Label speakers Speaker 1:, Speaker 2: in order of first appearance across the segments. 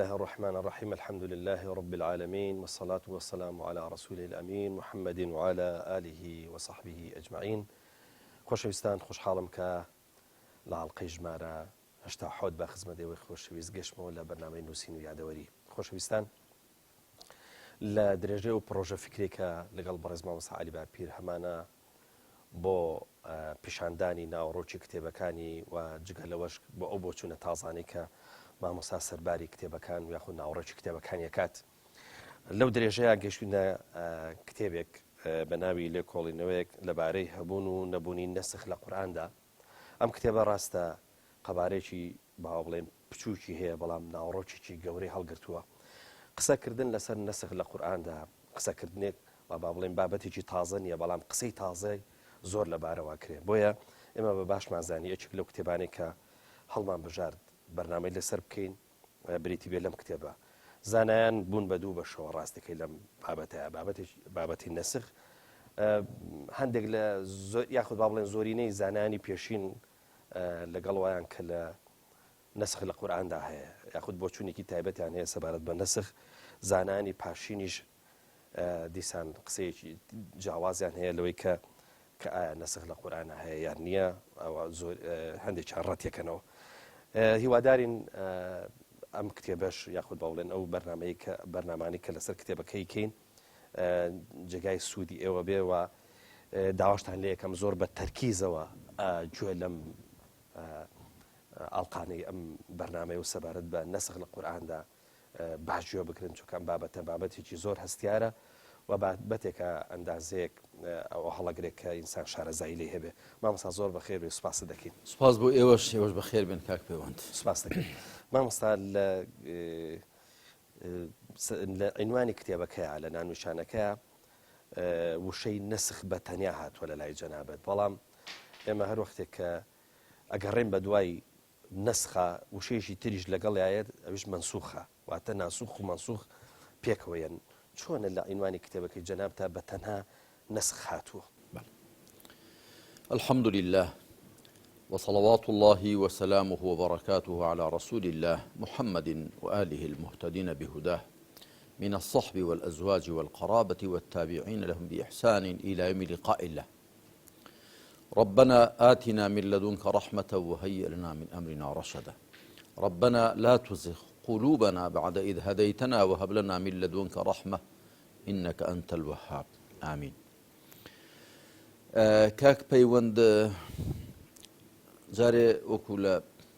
Speaker 1: الله الرحمن الرحيم الحمد لله رب العالمين والصلاة والسلام على رسوله الأمين محمد وعلى آله وصحبه أجمعين. خۆشەویستان خۆشحاڵم کە لە حەڵقەی ژمارە 88 بە خزمەتەوەی خۆشەویست گەشتمەوە لە بەرنامەی نووسین و یادەوەری. خۆشەویستان لە درێژەی و پرۆژە فکرێکە لەگەڵ بەڕێز مامۆستا عەلی باپیر هەمانە بۆ پیشاندانی ناوەڕۆکی کتێبەکانی و جگە لەوەش بۆ ئەو بۆچوونە تازانەی کە مامۆستا سەرباری کتێبەکان و یاخود ناوەڕۆکی کتێبەکان یەکات. لەو درێژەیە گەشتوونە کتێبێک بە ناوی لێکۆڵینەوەیەک لەبارەی هەبوون و نەبوونی نەسخ لە قورئاندا. ئەم کتێبە ڕاستە قەبارێکی باو بڵێن بچووکی هەیە بەڵام ناوەڕۆکێکی گەورەی هەڵگرتووە. قسەکردن لەسەر نەسخ لە قورئاندا قسەکردنێک و با بڵێن بابەتێکی تازە نییە، بەڵام قسەی تازەی زۆر لەبارەوە کرێ. بۆیە ئێمە بە باشمانزانی یەکێک لەو کتێبانێک کە هەڵمان بژارد بەرنامەی لەسەر بکەین بریتی بێ لەم کتێبە. زانایان بوون بە دوو بەشەوە ڕاستەکەی لەم بابەتەیە بابەتی نەسخ. هەندێک لە یاخود با بڵێن زۆرینەی زانانی پێشین لەگەڵ وایان کە لە نەسخ لە قورئاندا هەیە یاخود بۆچوونێکی تایبەتیان هەیە سەبارەت بە نەسخ. زانانی پاشینیش دیسان قسەیەکی جیاوازیان هەیە لەوەی کە ئایا نەسخ لە قورئانە هەیە یان نییە، هەندێکیان ڕەتیەکەنەوە. هیوادارین ئەم کتێبەش یاخود با بڵێن ئەو بەرنامانی کە لەسەر کتێبەکەی کەین جێگای سوودی ئێوە بێ و داواشتان لێ یەکەم زۆر بە تەرکیزەوە گوێ لەم ئاڵقانەی ئەم بەرنامەی و سەبارەت بە نەسخ لە قورئاندا باش گوێ بکرن، چونکە بابەتێکی زۆر هەستیارە و بابەتێکە ئەندازەیەک ئەو هەڵەگرێک کە ئینسان شارەزایی لێ هەبێ. مامۆستا زۆر بەخێر بێ، سوپاس دەکەین.
Speaker 2: سوپاس بۆ ئێوەش بەخێر بێن کاک پەیوەند.
Speaker 1: سوپاس دەکەین. مامۆستا لە عنوانی کتێبەکەیە لە نانوشانەکەیە وشەی نەسخ بە تەنیا هاتووە لە لای جەنابەت، بەڵام ئێمە هەر وەختێک کە ئەگەڕێن بە دوای نەسخە وشەیەکی تریش لەگەڵایەت ئەویش منسوخە، واتە ناسوخ و منسوخ پێکەوەیەن. چۆنە لە عنوانی کتێبەکەی جەناب تا بە تەنها نسخ هاتووە؟
Speaker 2: الحمد لله وصلوات الله وسلامه وبركاته على رسول الله محمد وآله المهتدين بهداه من الصحب والأزواج والقرابة والتابعين لهم بإحسان إلى يوم لقاء الله. ربنا آتنا من لدنك رحمة وهيئ لنا من أمرنا رشدا. ربنا لا تزغ قلوبنا بعد إذ هديتنا وهب لنا من لدنك رحمة إنك أنت الوهاب. آمين. کاک پەیوەند جارێ وەکو لە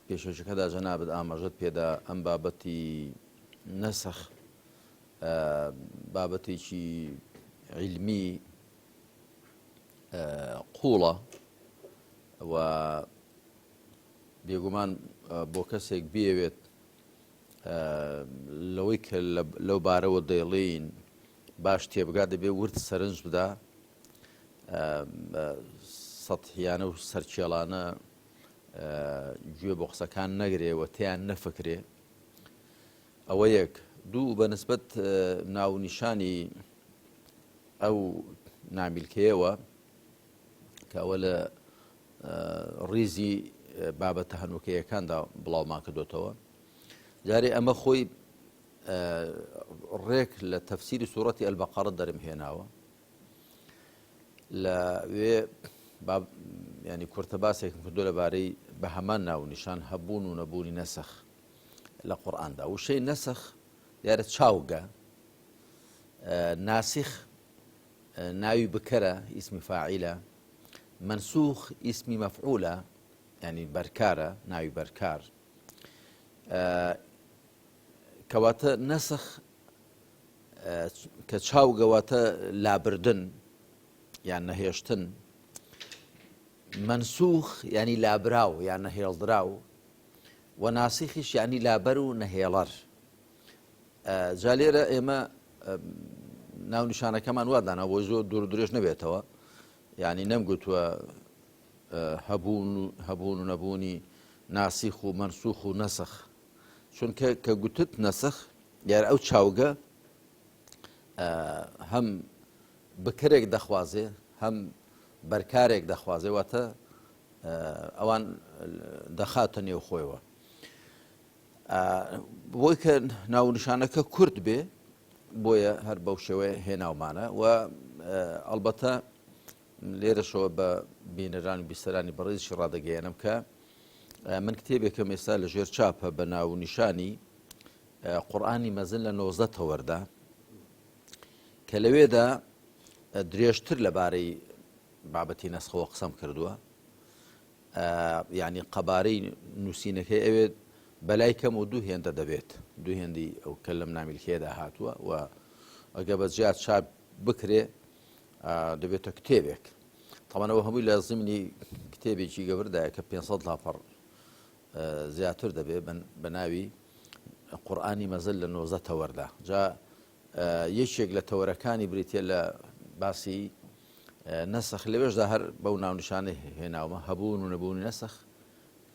Speaker 2: پێشەشەکەدا جەنابەت ئاماژەت پێدا ئەم بابەتی نەسخ بابەتێکی علمی قوڵە و بێگومان بۆ کەسێک بێوێت لەوەی کە لەو بارەوە دەیڵێین باش تێبگا دەبێ ورد سەرنج بدا، سەتحیانە و سەرچێڵانە گوێ بۆ قسەکان نەگرێ و تیان نەفکرێ. ئەوە یەک. دوو، بەنسبەت ناونیشانی ئەو نامیلکەیەوە کە ئەوە لە ڕیزی بابەتە هەنووکەیەکاندا بڵاومان کردوتەوە، جارێ ئەمە خۆی ڕێک لە تەفسیری سوورەتی ئەلبەقەرە دەرمهێناوە. لەوێ ینی کورتە باسێکم کردو لەبارەی بە هەمان ناونیشان هەبوون و نەبوونی نەسخ لە قورئاندا. وشەی نەسخ دیارە چاوگە، ناسخ ناوی بکەرە ئیسمی فاعیلە، منسوخ ئیسمی مەفعولە ینی بەرکارە، ناوی بەرکار. کەواتە نەسخ کە چاوگەواتە لابردن یان نەهێشتن، منسوخ ینی لابراو یان نەهێڵدراو، و ناسیخیش ینی لابەر و نەهێڵەر. جا لێرە ئێمە ناونیشانەکەمان وادانەوە بۆ زۆر دوور درێژ نەبێتەوە، ینی نەمگوتووە هەبوون و نەبوونی ناسیخ و منسوخ و نەسخ، چونکە کە گوتت نەسخ یار ئەو چاوگە هەم بکرێک دەخوازێ هەم بەرکارێک دەخوازێ، واتە ئەوان دەخاتە نێو خۆیەوە. بۆی کە ناونشانەکە کورد بێ بۆیە هەر بەو شێوەیە هێناومانە و ئەلبەتە لێرەشەوە بە بینەران و بیسەرانی بەڕێزیشی ڕادەگەیەنم کە من کتێبێکم ئێستا لە ژێر چاپە بە ناونیشانی قورئانی مەزن لە 90 تەوەردا کە لەوێدا درێژتر لەبارەی بابەتی نەسخەوە قسەم کردووە. یعنی قەبارەی نووسینەکەی ئەوێت بەلای کەم و دوو هێندە دەبێت، دوو هێندی ئەو کە لەم نامیلکێدا هاتووە و ئەگە بە جیات چاپ بکرێ دەبێتە کتێبێک. تەمەنەوە هەمووی لە زمینی کتێبێکی گەوردایە کە 500 لاپەڕ زیاتر دەبێت بە ناوی قورئانی مەزن لە 90 تەوەردا. جا یەکێک لە تەوەرەکانی بریتە لە باسی نەسخ لەوێشدا هەر بەو ناونیشانە هێناومە هەبوون و نەبوونی نەسخ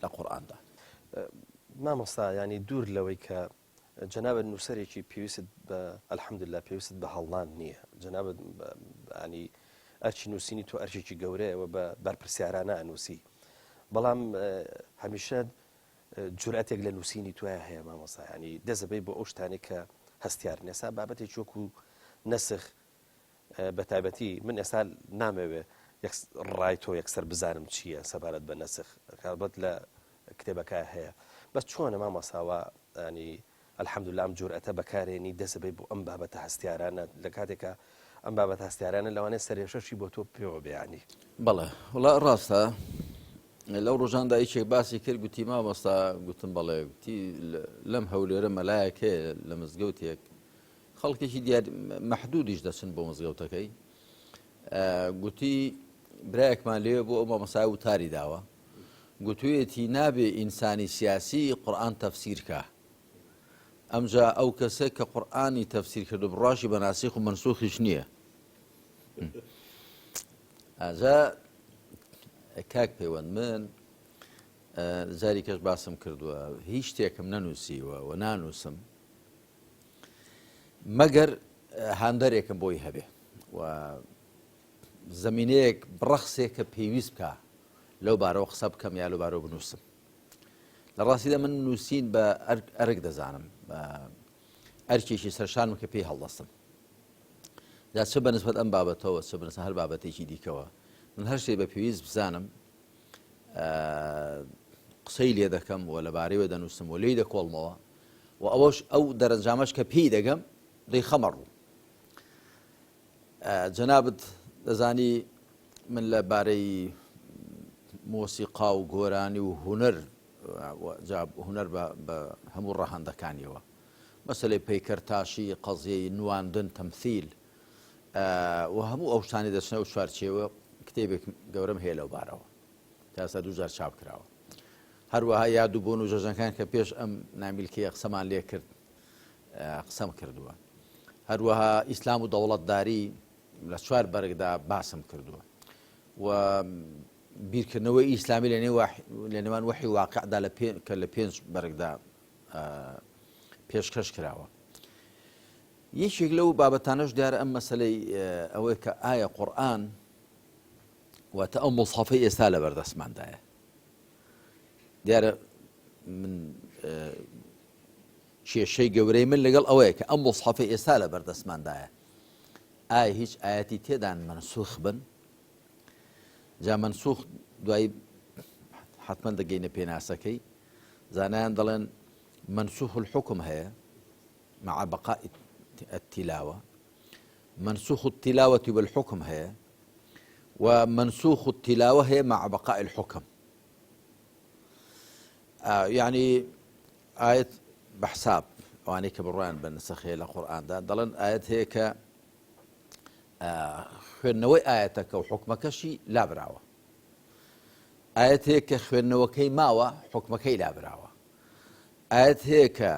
Speaker 2: لە قورئاندا.
Speaker 1: مامۆستا ینی دوور لەوەی کە جەنابەت نووسەرێکی پێویست بە ئەلحەمدوللا پێویست بە هەڵدان نییە. جەنابەت ینی ئەرچی نووسینی تۆ ئەرچێکی گەورەیەوە بە بەرپرسیارانە ئەنووسی، بەڵام هەمیشە جورئەتێک لە نووسینی توایە هەیە مامۆستا، ینی دەزەبەی بۆ ئەو شتانێک کە هەستیارن. ئێستا بابەتێکی وەکو نەسخ بە تایبەتی من ئێستا نامەوێ ڕای تۆ یەکسەر بزانم چییە سەبارەت بە نەسخ، کابەت لە کتێبەکە هەیە، بەس چۆنە مامۆستاوە ینی ئەلحەمدوللا ئەم جورئەتە بەکارێنی دەزەبەی بۆ ئەم بابەتە هەستیارانە لە کاتێکە ئەم بابەتە هەستیارانە لەوانەیە سەرێشەشی بۆ تۆ پێوە بێیانی.
Speaker 2: بەڵێ وڵا ڕاستە لەو ڕۆژاندا هیچێک باسی کرد گوتی مامۆستا گوتم بەڵێ گوتی لەم هەولێرە مەلایەکەیە لە مزگەوتێک خەڵکێکی دیار مەحدودیش دەچن بۆ مزگەوتەکەی، گوتی برایەکمان لێ بۆ ئەو مامۆستای وتاری داوە، گوتوویەتی نابێ ئینسانی سیاسی قورئان تەفسیرکە. ئەمجا ئەو کەسێک کە قورئانی تەفسیر کردو بڕاشی بە ناسخ و منسوخیش نییە. ئاجا کاک پەیوەند من جاری کەش باسم کردووە هیچ شتێکم نەنووسیوە و نانووسم مەگەر هاندەرێکم بۆی هەبێ و زەمینەیەک بڕەخسێک کە پێویست بکە لەو بارەوە قسە بکەم یا لەو بارەوە بنووسم. لە ڕاستیدا من نووسین بە ئەرک دەزانم، ئەرکێکی سەرشانم کە پێی هەڵدەستم، جا چ بەنسبەت ئەم بابەتەوە چ بەنسبەت هەر بابەتێکی دیکەوە من هەر شتێک بە پێویست بزانم قسەی لێ دەکەم و لەبارەیەوە دەنووسم و لێی دەکۆڵمەوە و ئەوەش ئەو دەرەنجامەش کە پێی دەگەم دەی خەمەڕوو. جەنابەت دەزانی من لەبارەی مۆسیقا و گۆرانی و هونەر بە هەموو ڕەهەندەکانیەوە مەسەلەی پەیکەرتاشی قەزیەی نواندن تەمثیل و هەموو ئەو شتانی دەچنە و چوارچێوە کتێبێک گەورەم هەیە لەو بارەوە تا ئێستا 2000 چاپ کراوە. هەروەها یادوبوون و ژەژنەکان کە پێش ئەم نامیلکەیە قسەمان لێ کرد قسەم کردووە. هەروەها ئیسلام و دەوڵەتداری لە 4 بەرگدا باسم کردووە و بیرکردنەوەی ئیسلامی لە نێوان وحی واقعدا کە لە 5 بەرگدا پێشکەش کراوە. یەکێک لەو بابەتانەش دیارە ئەم مەسەلەی ئەوەی کە ئایا قورئان واتە ئەو مۆسحەفەی ئێستا لە بەردەستماندایە. دیارە من کێشەی گەورەی من لەگەڵ ئەوەیە کە ئەم مۆسحەفەی ئێستا لە بەردەستماندایە ئایا هیچ ئاەتی تێدان منسوخ بن؟ جا منسوخ دوایی حتمما دەگەینە پێناسەکەی، زانایان دەڵێن منسوخ الحكم هەیە مع بقاء التلاوة، منسوخ التلاوة بالحكم هەیە ومنسوخ التلاوة هي مع بقاء الحكم. يعني آية بحساب واني كبروان بنسخي للقرآن ده دلن آية هيك خوێندنەوەی ئاەتەکە و حکمەکەشی لابراوە، ئاەت هەیە کە خوێندنەوەکەی ماوە حکمەکەی لابراوە، ئاەت هەیە کە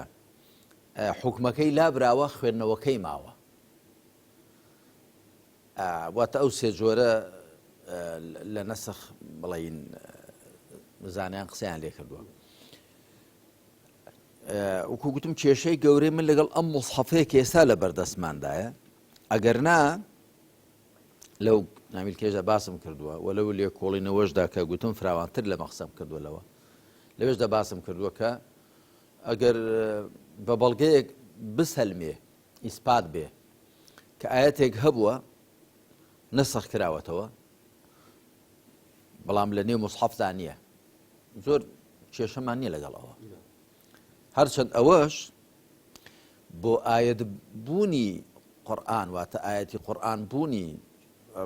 Speaker 2: حکمەکەی لابراوە خوێندنەوەکەی ماوە. واتە ئەو سێ جۆرە لە نەسخ بڵین زانیان قسەیان لێ کردووە. وەکو گوتم کێشەی گەورەی من لەگەڵ ئەم مۆسحەفەیە کە ئێستا لە بەردەستماندایە، ئەگەر نا لەو نامیلکێژە باسم کردووە و لەو لێکۆڵینەوەشدا کە گوتم فراوانتر لە مەقسەم کردووە لەوە لەوێشدا باسم کردووە کە ئەگەر بە بەڵگەیەک بسەلمێ ئیسپات بێ کە ئاەتێک هەبووە نەسخ کراوەتەوە بەڵام لە نێو موسحەفدا نییە زۆر کێشەمان نییە لەگەڵ ئەوە هەرچەند ئەوەش بۆ ئاەت بوونی قورئان واتە ئاەتی قورئان بوونی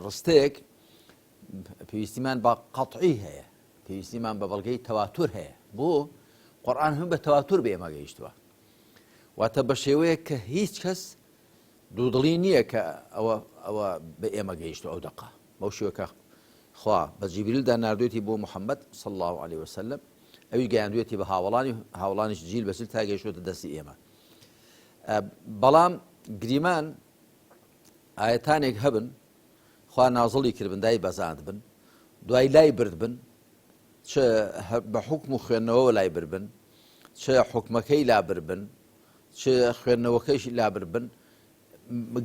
Speaker 2: ڕستەیەک پێویستیمان بە قەطعی هەیە پێویستیمان بە بەڵگەی تەواتر هەیە بۆ قورئان هەم بە تەواتر بە ئێمە گەیشتووە واتە بە شێوەیە کە هیچ کەس دوودڵی نییە کە ئەوە بە ئێمە گەیشتووە ئەو دەقە بەو شێوەکە خوا بە جیبریلدا ناردوێتی بۆ محەممەد صلی الله عليه وسلم ئەوی گەیاندوێتی بە هاوڵانیش جیل بەسل تا گەیشتوتە دەستی ئێمە بەڵام گریمان ئاەتانێک هەبن خوا نازڵی کرد بن دای بەزاند بن دوای لای برد بن چ بە حکم و خوێندنەوە لای بر بن چ حکمەکەی لابر بن چ خوێندنەوەکەیش لابر بن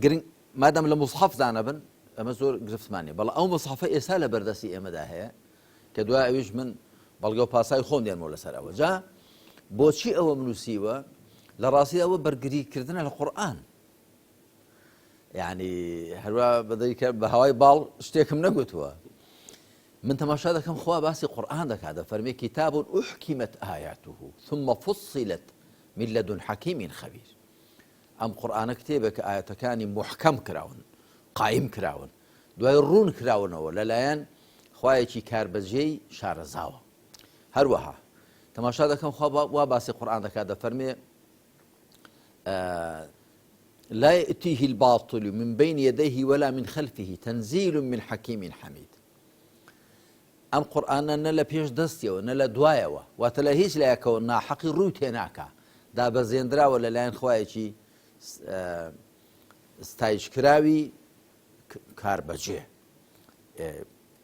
Speaker 2: گرنگ مادەم لە موسحەفدانە بن ئەمە زۆر گرفتمانێ بەڵام ئەو موسحەفە ئێستا لە بەردەستی ئێمەدا هەیە کە دوای ئەویش من بەڵگە و پاسای خۆم دێنمەوە لەسەر ئەوە جا بۆچی ئەوە منووسیوە لە ڕاستی ئەوە بەرگریکردنە لە قورئان یعنی هەروە بەدەیکە بە هەوای باڵ شتێکم نەگوتووە من تەماشا دەکەم خوا باسی قورئان دەکات دەفەرمێ کتاب أحكمت آياته ثم فصلت من لدن حكيم خبير ئەم قورئانە کتێبێک کە ئاەتەکانی محکەم کراون قایم کراون دوای ڕوون کراونەوە لەلایەن خوایەکی کاربەجێی شارەزاوە هەروەها تەماشا دەکەم خوا وا باسی قورئان دەکات دەفەرمێ لا يأتيه الباطل من بين يديه ولا من خلفه تنزيل من حكيم حميد ئەم قورئانە نە لە پێش دەستیەوە نە لە دوایەوە واتە لە هیچ لایەکەوە ناحەقی ڕووی تێناکە دابەزێنراوە لەلایەن خوایەکی ستایشکراوی کاربەجێ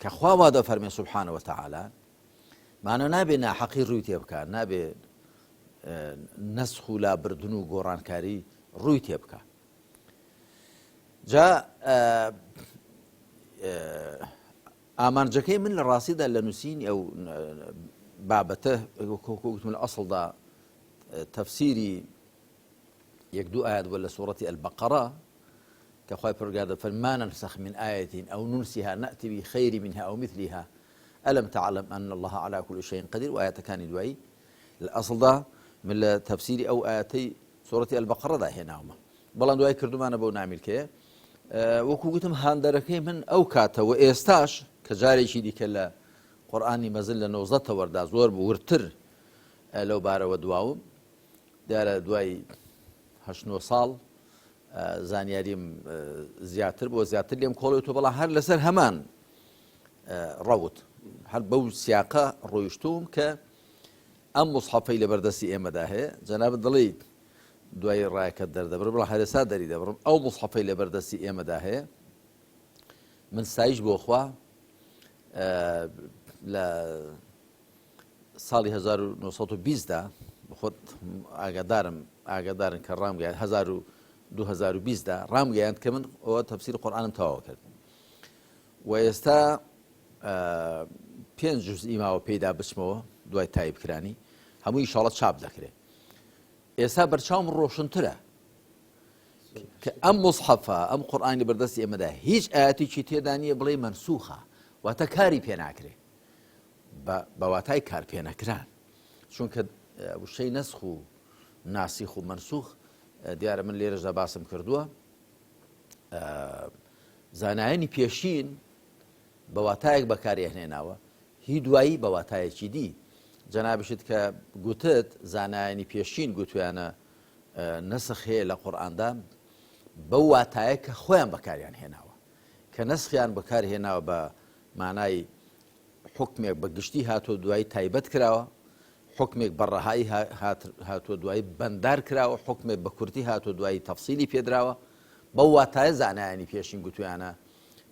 Speaker 2: کە خوا وا دەفەرمێ سبحانه وتعالى مانە نابێ ناحەقی ڕووی تێ بکات نابێ نەسخ و لابردن و گۆڕانکاری ڕووی تێ بکە جا ئامانجەکەی من لە ڕاستیدا لە نووسینی ئەو بابەتە وەکوتم لە ئەسڵدا تەفسیری یەک دوو ئاەت بووە لە سوورەتی البەقەرە کە خوای پەروەردگار دەفەرمێ ما ننسخ من آية أو ننسها نأتي بخير منها أو مثلها ألم تعلم أن الله على كل شيء قدير وآياتەکانی دوایی لە ئەسڵدا من لە تەفسیری ئەو ئاەتەی سوورەتی البەقەرەدا هێناومە بەڵام دوای کردمانە بەو نامیلکەیە وەکو گوتم هاندەرەکەی من ئەو کاتەوە ئێستاش کە جارێکی دیکە لە قورئانی مەزن لە 90 زۆر ورتر لەو بارەوە دواوم دیارە دوای 8 ساڵ زانیاریم زیاتر بۆ زیاتر لێم کۆڵێتەوە بەڵام هەر لەسەر هەمان ڕەوت هەر بەو سیاقە ڕۆیشتوم کە ئەم موسحەفەی لە بەردەستی ئێمەدا هەیە جەنابەت دەڵێیت دوای ڕایەکەت دەردەبڕ بڵ هەرێستا دەری دەبڕم ئەو موسحەفەی لە بەردەستی ئێمەدا هەیە من سایش بۆ خوا لە ساڵی 1920دا بخۆت ئاگادارن کە ڕامگەیان 2020دا ڕامگەیاند کە من ئەوە تەفسیری قورئانم تەواو کرد و ئێستا 5 جوزئی ماوە پێیدا بچمەوە دوای تایبکرانی هەمووی ئینشاڵڵا چاپ دەکرێت ئێستا بەرچاوم ڕۆشنترە کە ئەم موسحەفە ئەم قورئانی بەردەستی ئێمەدا هیچ ئاەتێکی تێدا نییە بڵێ مەنسوخە واتە کاری پێ ناکرێ بە واتای کار پێ نەکران چونکە وشەی نەسخ و ناسیخ و مەنسوخ دیارە من لێرەشدا باسم کردووە زانایانی پێشین بە واتایەک بەکارهێناوە هی دوایی بە واتایەکی دی جەنابشت کە گوتت زانایانی پێشین گوتویانە نەسخ هەیە لە قورئاندا بەو واتایە کە خۆیان بەکاریان هێناوە کە نەسخیان بەکارهێناوە بە مانای حکمێک بە گشتی هاتۆ دوایی تایبەت کراوە حکمێک بەڕەهایی هاتۆ دوایی بەندار کراوە حکمێک بە کورتی هاتۆ دوایی تەفسیلی پێدراوە بەو واتایە زانایانی پێشین گوتویانە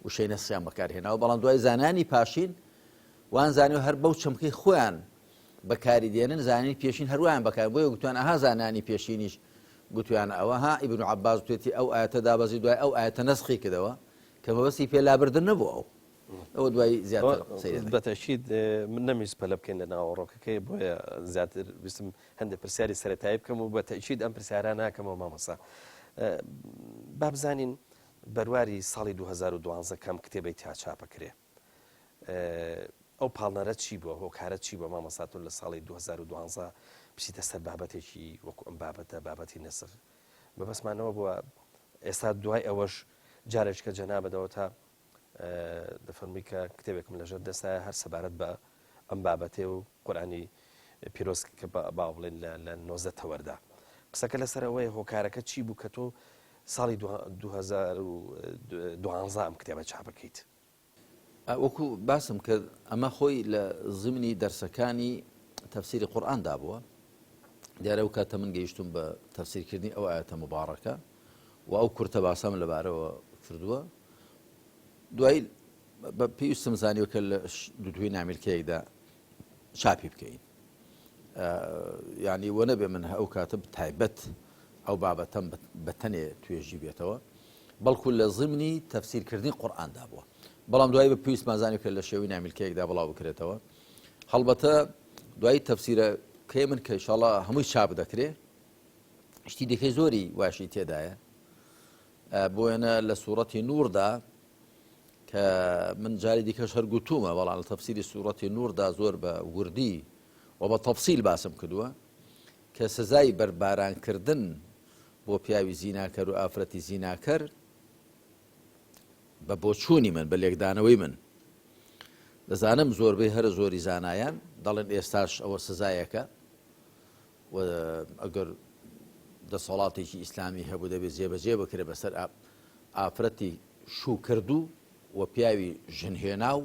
Speaker 2: وشەی نەسخیان بەکارهێناوە بەڵام دوای زانانی پاشین وان زانیوە هەر بەو چەمکەی خۆیان بەکاری دێنن زانانی پێشین هەروایان بەکار بۆیە گوتویان ئەها زانانی پێشینیش گوتویانە ئەوە ها ئیبن عەباس توێتی ئەو ئاەتە دابەزی دوای ئەو ئاەتە نەسخی کردەوە کە مەبەستی پێ لابردن نەبوو ئەو ئەوە دوای زیاتر سەیرێ
Speaker 1: بەتەشید من نەمیست پەلە بکەین لە ناوەڕۆکەکەی بۆیە زیاتر ویستم هەندێک پرسیاری سەرەتایی بکەم و بەتەشید ئەم پرسیارە ناکەمەوە مامۆستا. با بزانین بەرواری ساڵی 2012 کەم کتێبەی تا چاپەکرێ. ئەو پاڵنەرە چی بووە هۆکارە چی بووە مامۆستاتون لە ساڵی 2012 پشتە سەر بابەتێکی وەکو ئەم بابەتە بابەتی نەسر بەبەسمانەوە بووە ئێستا دوای ئەوەش جارێککە جەنابەدەوە تا دەفەرمی کە کتێبێکم لەژێر دەستایە هەر سەبارەت بە ئەم بابەتێ و قورئانی پیرۆز کە باو بڵێن لە 90 تەوەردا قسەکە لەسەر ئەوەیە هۆکارەکە چی بوو کە تۆ ساڵی 2012 ئەم کتێبە چاپەکەیت.
Speaker 2: وەکو باسم کرد ئەمە خۆی لە زمینی دەرسەکانی تەفسیری قورئان دابووە. دیارە ئەو کاتە من گەیشتم بە تەفسیرکردنی ئەو ئاەتە مبارەکە و ئەو کورتە باسەم لەبارەوە کردووە. دوای پێویستم زانیوە کە لە دوای نامیلکەیەکدا چاپی بکەین. یعنی وە نەبێ من ئەو کاتە تایبەت ئەو بابەتەم بەتەنێ توێژی بێتەوە بەڵکو لە زمینی تەفسیرکردنی قورئاندا بووە. بەڵام دوای بە پێویستمان زانیوە کە لە شێوەی نامیلکەیەکدا بڵاو بکرێتەوە. هەڵبەتە دوای تەفسیرەکەی من کە ئینشاڵڵا هەمووی چاپ دەکرێ شتی دەکەی زۆری واشی تێدایە. بۆیەنە لە سوورەتی نووردا کە من جاری دیکەش هەر گوتومە بەڵام لە تەفسیری سوورەتی نووردا زۆر بە وردی و بە تەفسیل باسم کردووە کە سزای بەربارانکردن بۆ پیاوی زیناکەر و ئافرەتی زیناکەر بە بۆچوونی من بە لێکدانەوەی من دەزانم زۆربەی هەر زۆری زانایان دەڵێن ئێستاش ئەوە سزایەکە و ئەگەر دەسەڵاتێکی ئیسلامی هەبوو دەبێت جێبەجێ بکرێت بەسەر ئافرەتی شوو کردو و پیاوی ژنهێنا و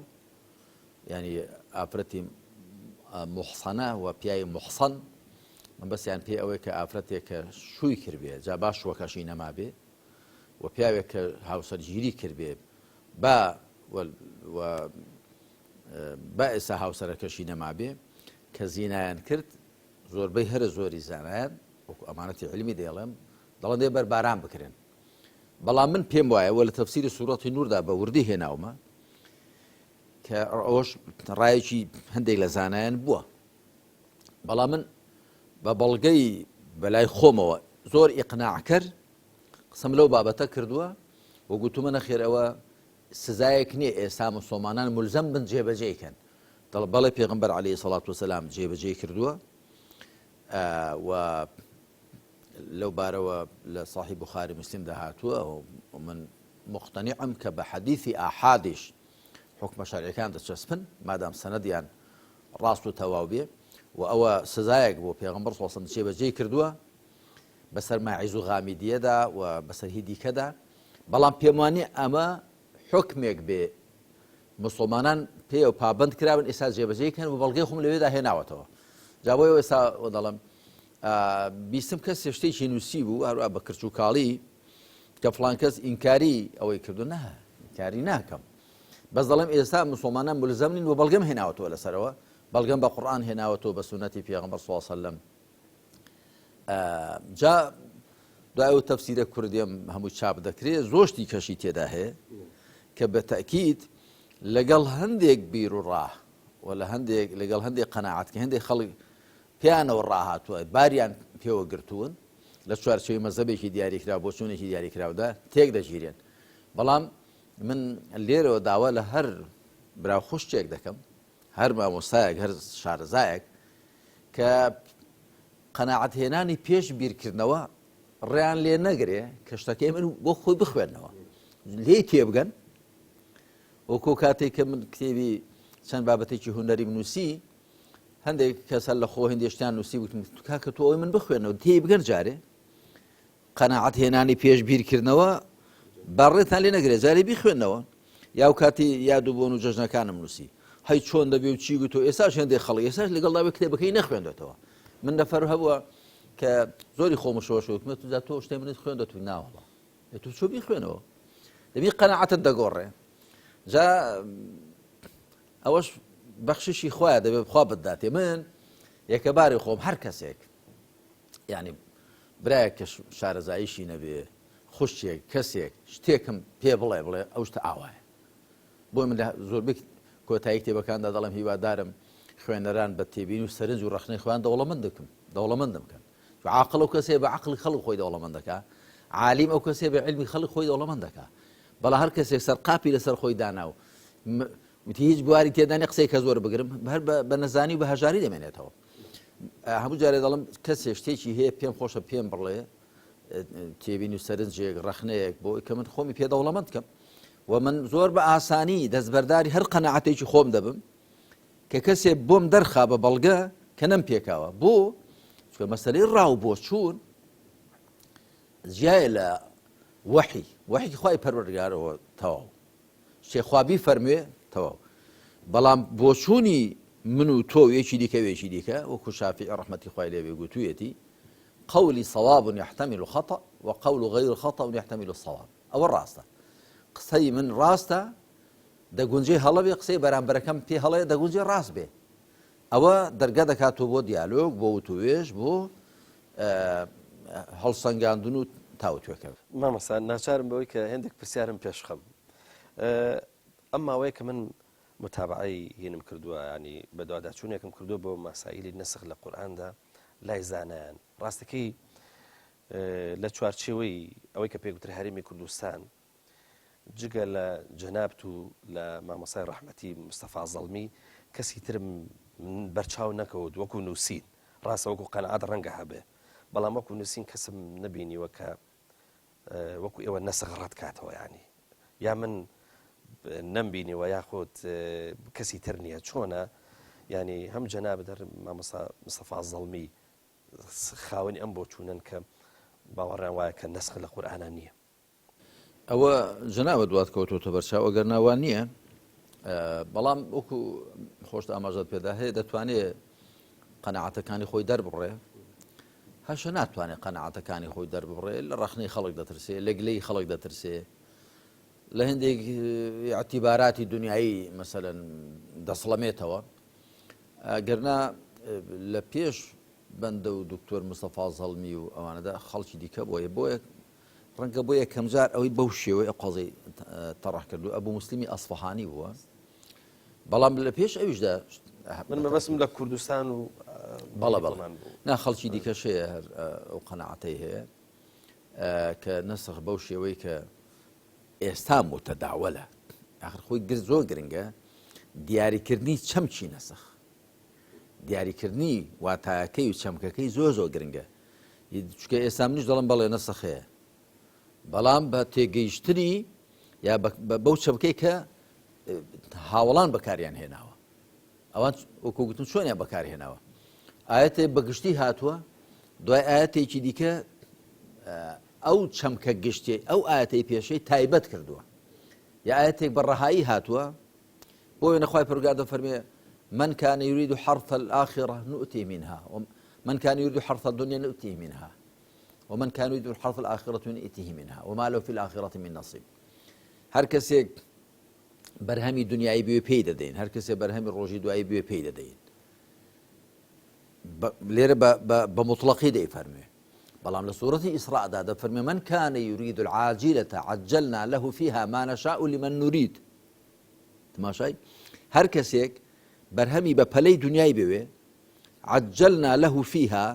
Speaker 2: ینی ئافرەتی محسەنە و پیاوی محسەن من بەسییان پێ ئەوەی کە ئافرەتێک کە شووی کردبێ جا باش وەکەشی نەما بێ و پیاوێک کە هاوسەرگیری کردبێ با ئێستا هاوسەرەکەشی نەما بێ کە زینایان کرد زۆربەی هەر زۆری زانایان وەکو ئەمانەتی علمی دێڵێم دەڵێن دێ بەرباران بکرێن. بەڵام من پێم وایە وە لە تەفسیری سوورەتی نووردا بە وردی هێناومە کە ئەوەش ڕایەکی هەندێک لە زانایان بووە. بەڵام من بە بەڵگەی بەلای خۆمەوە زۆر ئیقناع کرد قسەم لەو بابەتە کردووە و گوتومە نەخێر ئەوە سزایەک نییە ئێستا موسڵمانان مولزەم بن جێبەجێکەن. بەڵێ پێغەمبەر عەلەیهی سەڵات وسەلام جێبەجێ کردووە و لەو بارەوە لە صاحی بوخاری مسلمدا هاتووە و من مقتەنیعم کە بە حەدیثی ئاحادیش حکمە شەرعیەکان دەچەسپن مادام سەنەدیان ڕاست و تەواو بێ و ئەوە سزایەک بۆ پێغەمبەر صلی الله علیه و سلم جێبەجێ کردووە بەسەر ماعیز و غامیدیەدا و بەسەر هی دیکەدا. بەڵام پێم وانێ ئەمە حکمێک بێ مسلمانان پێ و پابند کراون ئێستا جێبەجێکەن و بەڵگەی خۆم لەوێدا هێناوەتەوە. جا بۆیە ئێستا دەڵێم بیستم کەس شتێکی نووسی بوو هەروە بە کرچ و کاڵی کە فڵان کەس ئینکاری ئەوەی کردو نە ئینکاری ناکەم بەس دەڵێم ئێستا مسلمانان مولزەم نین و بەڵگەم هێناوەتەوە لەسەرەوە بەڵگەم بە قورئان هێناوەتەوە بە سونەتی پێغەمبەر صلی الله علیه و سلم. جا دوای ئەو تەفسیرە کوردیم هەموو چاپ دەکرێت زۆشتی کەشی تێدا هەیە کە بە تەئکید لەگەڵ هەندێک بیر و ڕاه و لەگەڵ هەندێک قەناعەت کە هەندێک خەڵک پیانەوە ڕاهاتووە باریان پێوە گرتوون لە چوارچێوەی مەزهەبێکی دیاریکرا بۆ چوونێکی دیاریکراودا تێک دەگیرێن. بەڵام من لێرەوە داوا لە هەر براو خوشتێک دەکەم هەر مامۆستایەک هەر شارەزایەک کە قەناعەت هێنانی پێش بیرکردنەوە ڕێیان لێ نەگرێ کە شتەکەی من بۆ خۆی بخوێنەوە لێ تێبگەن. وەکو کاتێک کە من کتێبی چەند بابەتێکی هونەری بنووسی هەندێک کەسە لە خۆ هەندێشتیان نووسی وتم کاکە تۆ ئەوەی من بخوێنەوە تێبگەن جارێ قەناعەت هێنانی پێش بیرکردنەوە باڕێتان لێ نەگرێت جارێ بیخوێنەوە. یا و کاتی یادوبوون و جەژنەکانم نووسی هەی چۆن دەبێ و چی گوتۆ ئێستاش هەندێک خەڵک ئێستاش لەگەڵ داوای کتێبەکەی نەخوێندێتەوە. من نەفەر هەبووە کە زۆری خۆمەشەوەش وتمە تۆ شتێ منت خوێندەوە ناوەڵە تۆ چۆ بیخوێنەوە دەبی قەناعەتت دەگۆڕێ. جا ئەوەش بەخششی خۆیان دەبێت خوا بداتێ. من یەکەباری خۆم هەر کەسێک یعنی برایەک کە شارەزاییشی نەبێ خوشتێک کەسێک شتێکم پێ بڵێ ئەو شتە ئاوایە بۆ من لە زۆربەی کۆتایی کتێبەکاندا دەڵێم هیوادارم خوێنەران بە تێبین و سەرنج و ڕەخنەی خۆیان دەوڵەمەندم بکەن. عاقڵ ئەو کەسێ بە عەقڵی خەڵک خۆی دەوڵەمەند دەکات، عالیم ئەو کەسێ بە علمی خەڵک خۆی دەوڵەمەند دەکات. بەڵام هەر کەسێک سەرقاپی لەسەر خۆی دانا و وتی هیچ بواری تێدانی قسەی کە زۆر بگرم هەر بە نەزانی و بە هەژاری دەمێنێتەوە. هەموو جارێ دەڵم کەسێ شتێکی هەیە پێم خۆشە پێم بڵێ تێبین و سەرنجێک ڕەخنەیەک بۆ کە من خۆمی پێ دەوڵەمەند بکەم و من زۆر بە ئاسانی دەستبەرداری هەر قەنەعەتێکی خۆم دەبم کە کەسێ بۆم دەرخا بە بەڵگە کە نەم پێکاوە. بۆ چکە مەسەلەی ڕاو بۆ چوون جیایە لە وەحی خوای پەروەردگارەوە تەواو شتێ خوا بیفەرموێ تەواو. بەڵام بۆچوونی من و تۆ یەکی دیکە وێکی دیکە وەکو شافعی ڕەحمەتی خوای لێ بێ گوتوویەتی قولي صواب يحتمل خطأ وقول غير خطأ يحتمل الصواب. ئەوە ڕاستە، قسەی من ڕاستە دەگونجێ هەڵە بێ، قسەی بەرامبەرەکەم پێ هەڵەیە دەگونجێ ڕاست بێ. ئەوە دەرگا دەکاتەوە بۆ دیالۆگ، بۆ وتوێژ، بۆ هەڵسەنگاندن و تاوتوێکە.
Speaker 1: مامەستا ناچارم بەوەی کە هێندێک پرسیارم پێشخەم. ئەم ماوەیە کە من متابعەی هێنم کردووە، ینی بە دوواداچوونێکم کردووە بۆ مەسائیلی نەسخ لە قورئاندا لای زانایان. ڕاستەکەی لە چوارچێوەی ئەوەی کە پێگوترا هەرێمی کوردستان جگە لە جەنابەت و لە مامۆسای ڕەحمەتی مستەفا زەڵمی کەسی ترم بەرچاو نەکەوت وەکو نووسین. ڕاستە وەکو قەنەعەت ڕەنگە هەبێ، بەڵام وەکو نووسین کەسم نەبینیوە کە وەکو ئێوە نەسخ ڕەت کاتەوە. ینی یا من نەمبینیوە یاخۆت کەسی تر نییە. چۆنە ینی هەم جەنابەت هەر مامۆستا مستەفا زەڵمی خاوەنی ئەم بۆ چوونن کە باوەڕیان وایە کە نەسخ لە قورئانە نییە.
Speaker 2: ئەوە جەنابە دوات کەوتۆتە بەرچاو ئەگەر ناوان نییە، بەڵام وەکو خۆشت ئاماژەت پێدا هەیە دەتوانێت قەنەعەتەکانی خۆی دەربڕێ، هەشە ناتوانێت قەنەعەتەکانی خۆی دەربڕێ. لە ڕەخنەی خەڵک دەترسێ، لە گلەی خەڵک دەترسێ، لە هەندێک ئەعتیباراتی دنیایی مەسەلەن دەسڵەمێتەوە. گەرنا لە پێش بەندە و دکتۆر مستەفا زەڵمی و ئەوانەدا خەڵکی دیکە بۆیە ڕەنگە بۆ یەکەم جار ئەوەی بەو شێوەی قەزەی تەڕەح کردو ئەبوو موسلیمی ئەسفەهانی بووە. بەڵام لە پێش ئەویشدا
Speaker 1: من مەبەستم لە کوردستان و
Speaker 2: بەڵە نا خەڵکی دیکەش هەیە هەر ئەو قەنەعەتەی هەیە کە نەسخ بەو شێوەی کە ئێستا متەداولە. ئاخر خۆی زۆر گرنگە دیاریکردنی چەمکی نەسخ، دیاریکردنی واتایەکەی و چەمکەکەی زۆر گرنگە. چکە ئێستا منیش دەڵم بەڵێ نەسخ هەیە، بەڵام بە تێگەیشتنی یا بەو چەمکەی کە هاوڵان بەکاریان هێناوە، ئەوان وەکو گوتم چۆنیان بەکاری هێناوە. ئاەتێ بەگشتی هاتووە، دوای ئاەتێکی دیکە ئەو چەمکە گشتی ئەو ئاەتەی پێشەی تایبەت کردووە، یا ئاەتێک بە ڕەهایی هاتووە. بۆیە نەخوای پەروەردگار دەفەرمێ من كان يريد حرث الآخرة نؤتي منها ومن كان يريد حرث الدنيا نؤتيه منها ومن كان يريد حرث الآخرة نؤتيه منها وما له في الآخرة من نصيب. هەر کەسێک بەرهەمی دنیای بوێ پێی دەدەین، هەر کەسێک بەرهەمی ڕۆژی دوایی بوێ پێی دەدەین. لێرە بە مطلقی دەیفەرمێ، بەڵام لە سوورەتی ئیسراءدا دەفەرمێ من كان يريد العاجلة عجلنا له فيها ما نشاء لمن نريد. تماشای هەر کەسێک بەرهەمی بە پەلەی دنیای بوێ عجلنا له فيها،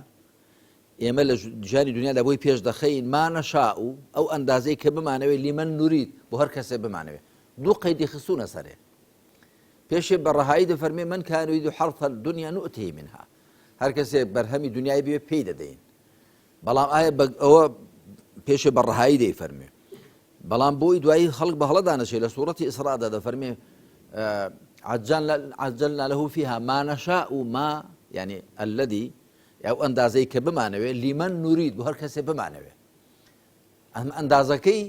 Speaker 2: ئێمە لە ژیانی دنیادا بۆی پێش دەخەین ما نەشاء ئەو ئەندازەی کە بمانەوێت لیمەن نورید بۆ هەر کەسێ بمانەوێت. دوو قەیدی خستوونە سەرێ. پێشێ بە ڕەهایی دەفەرمێ من كان يريد حرث الدنيا نؤتيه منها، هەر کەسێک بەرهەمی دنیای بوێ پێی دەدەین. بەڵام ئایا ئەوە پێشێ بە ڕەهایی دەیفەرمێ، بەڵام بۆی دوایی خەڵک بە هەڵە دانەشێ. لە سوورەتی ئیسراءدا دەفەرمێ عجلنا له فيها ما نشاء ما يعني الذي ئەو ئەندازەی کە بمانەوێت لیمەن نورید بۆ هەر کەسێ بمانەوێت. ئەم ئەندازەکەی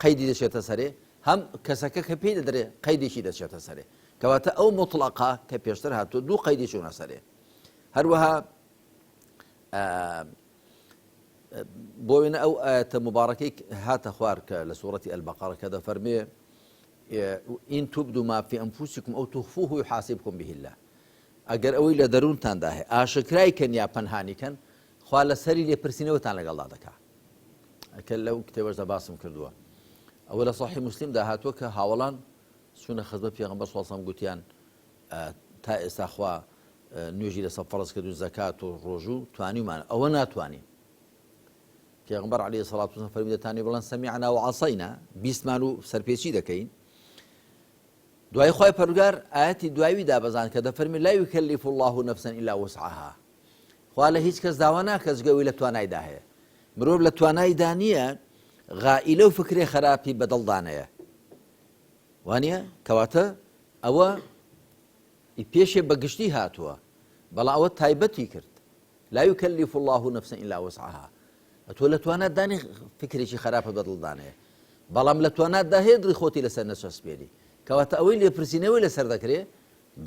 Speaker 2: قەیدی دەچێتە سەرێ، هەم کەسەکە کە پێی دەدرێت قەیدێکی دەچێتە سەرێ، کەواتە ئەو مطلقا کە پێشتر هاتووە دوو قەیدی چوونە سەرێ. هەروەها بۆ وێنە ئەو ئاەتە مبارەکەی هاتە خوار کە لە سوورەتی ئەلبەقەرە کە دەفەرمێ ئین تبدوا ما في أنفسكم أو تخفوه يحاسبكم به الله. ئەگەر ئەوەی لە دەروونتاندا هەیە ئاشکرایکەن یا پەنهانیکەن، خوا لە سەری لێپرسینەوەتان لەگەڵدا دەکات. ئەکە لەو کتێبەشدا باسم کردووە. ئەوە لە صحیح مسلمدا هاتووە کە هاوڵان سونە خزمەت پێغەمبەر صلی الله علیه و سلم گوتیان تا ئێستا خوا نوێژی لەسەر فەرز کردو زەکات و ڕۆژوو توانیمان ئەوە ناتوانین. پێغەمبەر عەلەیهی سەڵات وسەلام فەرمی دەتانی بڵێن سەمیعنا وعەسەینا بیستمان و سەرپێچی دەکەین. دوای خۆی پەروەردگار ئاەتی دوایوی دابەزان کە دەفەرمی لا یوکەلیف الله نەفسا ئیلا وسعها. خوا لە هیچ کەس داوا ناکە جگەوەی لە توانایدا هەیە. مرۆڤ لە توانایدا نییە غائیلە و فکرێ خراپی بەدڵدانەیە. وانە کەواتە ئەوە پێشێ بەگشتی هاتووە بەڵام ئەوە تایبەتی کرد. لا یوکەلیف الله نەفسا ئیلا وسعها. تۆ لە تواناتدانی فکرێکی خراپە بەدڵدانەیە بەڵام لە تواناتدا هەیە دڵی خۆتی لەسەر نەچەسپێنی. کەواتە ئەوەی لێپرسینەوەی لەسەر دەکرێت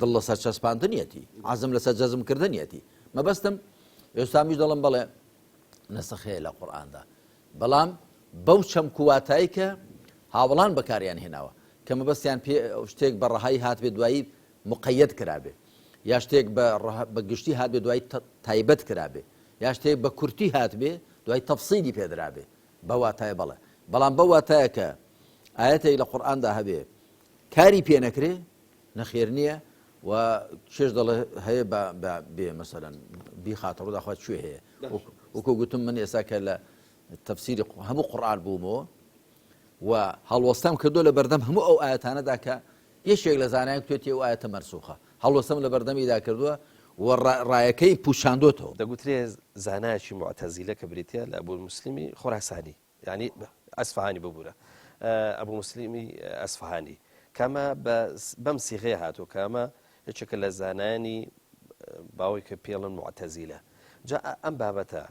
Speaker 2: دڵ لەسەر چەسپاندنیەتی عەزم لەسەر جەزمکردنیەتی. مەبەستم ئێستامیش دەڵم بەڵێ نەسخەیە لە قورئاندا بەڵام بەو چەمکوواتایی کە هاوڵان بەکاریان هێناوە کە مەبەستیان پێ شتێک بە ڕەهایی هاتبێ دوایی مقەیەد کرابێ یا شتێک بە گشتی هاتبێ دوای تایبەت کرابێ یا شتێک بە کورتی هاتبێ دوای تەفسیلی پێدرابێ بە واتایە بەڵێ بەڵام بە واتایە کە ئاەتێک لە قورئاندا هەبێ کاری پێ نەکرێ نەخێر نییە و چێش دەڵێ هەیە بێ مەسەلەن بیخاتەڕوودا خوا کوێ هەیە وەکو گوتم من ئێستا کە لە تەفسیری هەموو قورئان بوومەوە و هەڵوەستەم کردو لە بەردەم هەموو ئەو ئاەتانەدا کە یەکێک لە زانایان توێتی ئەو ئاەتە مەرسوخە هەڵوەستەم لە بەردەمیدا کردووە و ڕایەکەی پوشاندۆتەوە.
Speaker 1: دەگوترێ زانایەکی معتەزیلە کە بریتە لە ئەبوو موسلیمی خۆراسانی یعنی ئەسفەهانی ببوورە ئەبوو موسلیمی ئەسفەهانی کەمە بەم سیغەیە هاتووە کەمە یەکێکە لە زانانی باوەی کە پێڵن معتەزیلە. جا ئەم بابەتە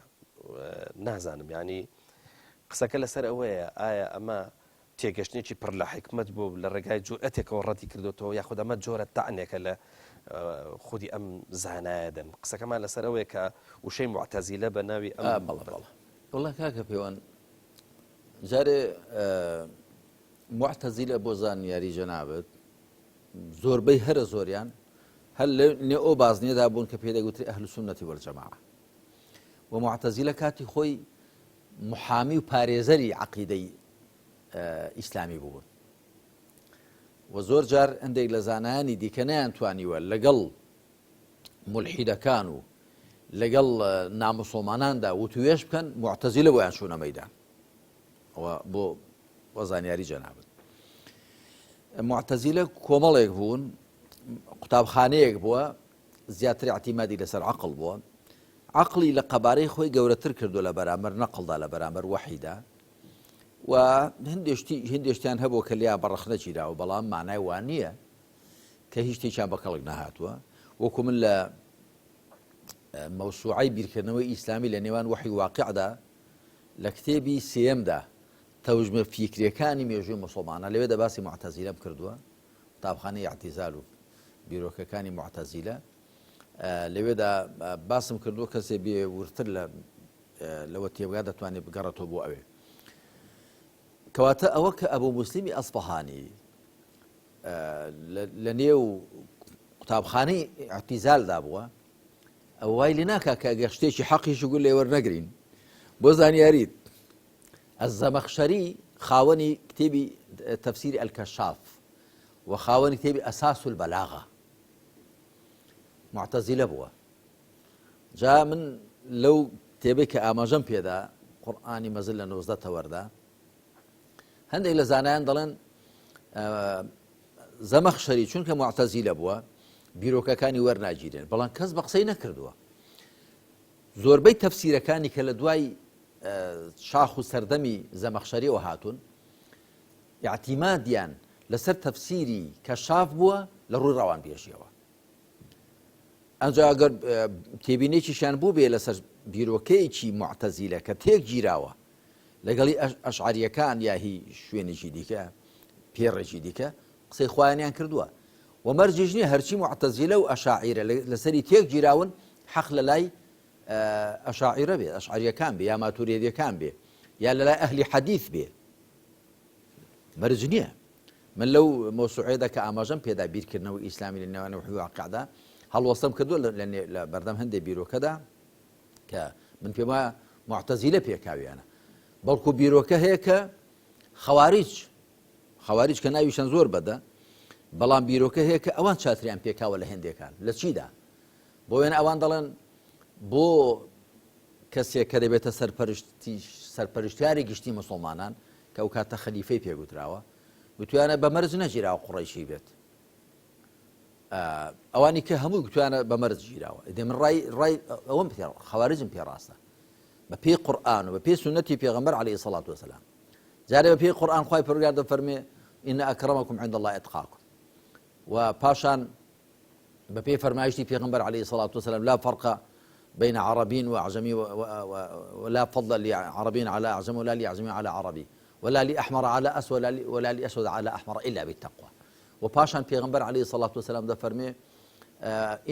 Speaker 1: نازانم ینی قسەکە لەسەر ئەوەیە ئایا ئەمە تێگەشتێکی پڕ لە حکمت بوو لە ڕێگای جورئەتێکەوە ڕەتی کردوتەوە یاخود ئەمە جۆرە تەعنێکە لە خودی ئەم زانایەدەن. قسەکەمان لەسەر ئەوەیە کە وشەی معتەزیلە بە ناوی ئەم
Speaker 2: وڵا کاکە پێوان جارێ معتەزیلە بۆ زانیاری جەنابەت زۆربەی هەرە زۆریان هەر لێ ئەو بازنێدا بوون کە پێدەگوتری ئەهل سونەتی وەلجەماعە و معتەزیلە کاتی خۆی محامی و پارێزەری عەقیدەی ئیسلامی بوون و زۆر جار هەندێک لە زانایانی دیکە نەیانتوانیوە لەگەڵ مولحیدەکان و لەگەڵ ناموسڵماناندا وتوێش بکەن معتەزیلە بۆیان چوونە مەیدان ئەوە بۆ وەزانیاری جەنابەت. معتەزیلە کۆمەڵێک بوون قوتابخانەیەک بووە زیاتر اعتیمادی لەسەر عەقڵ بووە عەقڵی لە قەبارەی خۆی گەورەتر کردو لە بەرامبەر نەقڵدا لە بەرامبەر وەحیدا و هەندێشتیان هەبوو کە لیا بەڕەخ نەچیراوە بەڵام مانای وان نییە کە هیچ شتێکیان بە کەڵک نەهاتووە. وەکو من لە مەوسوعەی بیرکردنەوەی ئیسلامی لە نێوان وەحی واقعدا لە کتێبی سێیەمدا تەوژمە فیکریەکانی مێژووی موسڵمانە لەوێدا باسی معتەزیلەم کردووە قوتابخانەی ئاعتیزال و بیرۆکەکانی معتەزیلە لەوێدا باسم کردووە کەسێ بێ ورتر لەوە تێبگا دەتوانێت بگەڕێتەوە بۆ ئەوێ کەواتە ئەوە کە ئەبوو موسلیمی ئەسفەهانی لە نێو قوتابخانەی ئاعتیزالدا بووە ئەو وای لێ ناکا کە ئەگەر شتێکی حەقیشی گوڵ لێ وەرنەگرین بۆ زانیاریت الزەمەخشەری خاوەنی کتێبی تەفسیری ئەلکەشاف و خاوەنی کتێبی ئەساس البەلاغە معتەزیلە بووە. جا من لەو کتێبەی کە ئاماژەم پێدا قورئانی مەزن لە 19 وەردا هەندێک لە زانایان دەڵێن زەمەخشەری چونکە معتەزیلە بووە بیرۆکەکانی وەرناگیرێن بەڵام کەس بە قسەی نەکردووە. زۆربەی تەفسیرەکانی کە لە دوای شاخ و سەردەمی زەمەخشەریەوە هاتوون اعتیمادیان لەسەر تەفسیری کەشاف بووە لە ڕووی ڕەوانبێژیەوە. ئەنجا ئەگەر تێبینێکیشیان بوو بێ لەسەر بیرۆکەیەکی معتەزیلە کە تێک گیراوە لەگەڵی ئەشعەریەکان یا هی شوێنێکی دیکە پێڕێکی دیکە قسەی خۆیانیان کردووە و مەرجێژ نییە هەرچی معتەزیلە و ئەشاعیرە لەسەری تێک گیراون حەق لە لای ئەشاعیرە بێ ئەشعەریەکان بێ یا ماتوریدیەکان بێ یا لە لای ئەهلی حەدیث بێ مەرج نییە. من لەو مەوسوعەیەدا کە ئاماژەم پێدا بیرکردنەوەی ئیسلامی لە نێوان وحی واقعدا هەڵوەستەم کردووە لە بەردەم هەندێک بیرۆکەدا کە من پێم وایە معتەزیلە پێکاویانە بەڵکو بیرۆکە هەیە کە خەواریج کە ناویشان زۆر بەدە بەڵام بیرۆکە هەیە کە ئەوان چاتریان پێکاوە لە هێندێکان لە چیدا بۆ وێنە ئەوان دەڵێن بۆ کەسێک کە دەبێتە سەرپەرشتیاری گشتی مسلمانان کە ئەو کاتە خەلیفەی پێگوتراوە گوتویانە بە مەرج نەگیراوە قوڕیشی بێت ئەوانی کە هەموو گوتویانە بە مەرج گیراوە دێ من ڕای ئەوەم خەوارجم پێ ڕاستە بە پێی قورئان و بە پێی سنەتی پێغەمبەر عەلەیهی سەڵات وسەلام جارێ بە پێی قورئان خوای پەروەردگار دەفەرمێ ئین ئەکرەمەکم عند الله ئەتقاکم و پاشان بە پێی فەرمایشتی پێغەمبەر عەلەیهی سەڵات وسەلام لا فەرق بين عربي وأعجمي ولا فضل لعربي على أعجمي ولا لأعجمي على عربي ولا لأحمر على أسود ولا لأسود على أحمر إلا بالتقوى وباشان پیغمبر عليه الصلاة والسلام ده فرمي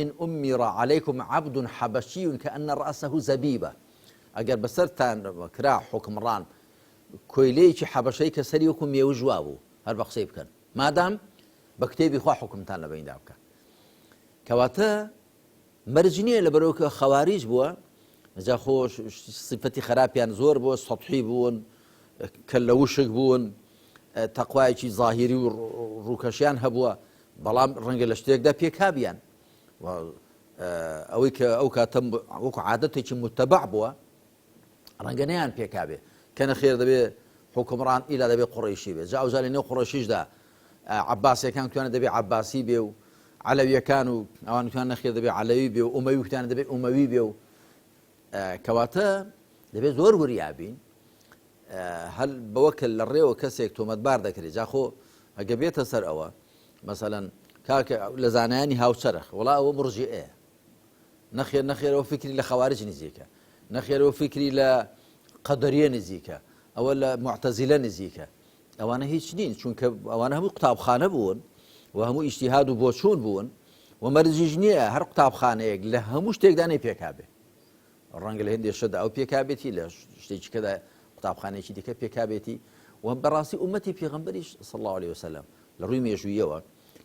Speaker 2: إن أمر عليكم عبد حبشي كأن رأسه زبيبة أجر بسرتان كرا حكمران كويليش حبشي كسريكم يوجوابو هر بقصيب كان ما دام بكتابي خوا حكمتان لبين دابك كواتا مرجنية لبروك خوارج بوا جا خوش صفتي خرابيان زور بوا سطحي بون كلوشك بون تەقوایەکی ظاهری و ڕووکەشیان هەبووە بەڵام ڕەنگە لە شتێکدا پێکابیان ئەوەی کە ئەو کاتە وەکو عادەتێکی متەبع بووە ڕەنگە نەیان پێکابێ کە نەخێر دەبێ حکومڕان ئیلا دەبێ قوڕیشی بێ جا ئەوجا لە نێو قوڕیشیشدا عەباسیەکان توانێت دەبێ عەباسی بێ و عەلەویەکان و ئەوان توان نەخێر دەبێ عەلەوی بێ و ئومەوی توانێت دەبێ ئومەوی بێ و کەواتە دەبێ زۆر وریابین هەل بەوەکە لە ڕێوە کەسێک تۆمەتبار دەکرێت جاخۆ ئەگە بێتە سەر ئەوە مەسەلەن کاکە لە زانایانی هاوچەرخ وڵا ئەوە مرجئەیە نەخێرەوە فکری لە خەوارج نزیکە نەخێرەوە فکری لە قەدەریە نزیکە ئەوە لە معتەزیلە نزیکە ئەوانە هیچ نین چونکە ئەوانە هەموو قوتابخانە بوون و هەموو ئیجتیهاد و بۆچوون بوون و مەرجیش نییە هەر قوتابخانەیەک لە هەموو شتێکدا نەی پێکابێ ڕەنگە لە هێندێشەدا ئەو پێکابێتی لە شتێکیکەدا قوتابخانەیەکی دیکە پێکابێتی و بەڕاستی ئومەتی پێغەمبەریش صلی الله عليه وسلم لە ڕووی مێژوویەوە